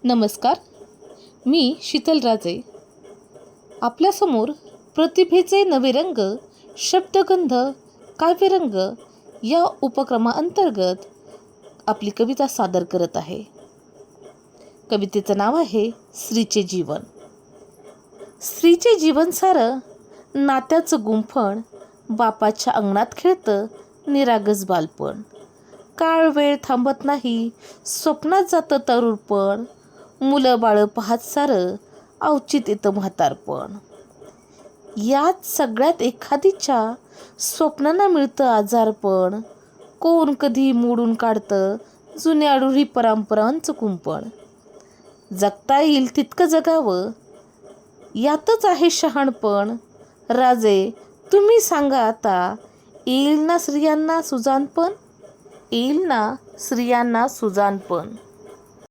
नमस्कार. मी शीतल राजे. आपल्यासमोर प्रतिभेचे नवे रंग, शब्दगंध, काव्यरंग या उपक्रमाअंतर्गत आपली कविता सादर करत आहे. कवितेचं नाव आहे स्त्रीचे जीवन. स्त्रीचे जीवन सारं नात्याचं गुंफण, बापाच्या अंगणात खेळतं निरागस बालपण. काळ वेळ थांबत नाही, स्वप्नात जातं तरुणपण. मुलं बाळं पाहत सारं अवचित येतं म्हातारपण. यात सगळ्यात एखादीच्या स्वप्नांना मिळतं आजारपण. कोण कधी मोडून काढतं जुन्या रूढी परंपरांचं कुंपण. जगता येईल तितकं जगावं, यातच आहे शहाणपण. राजे, तुम्ही सांगा आता, येईल ना स्त्रियांना सुजाणपण? येईल ना स्त्रियांना सुजाणपण?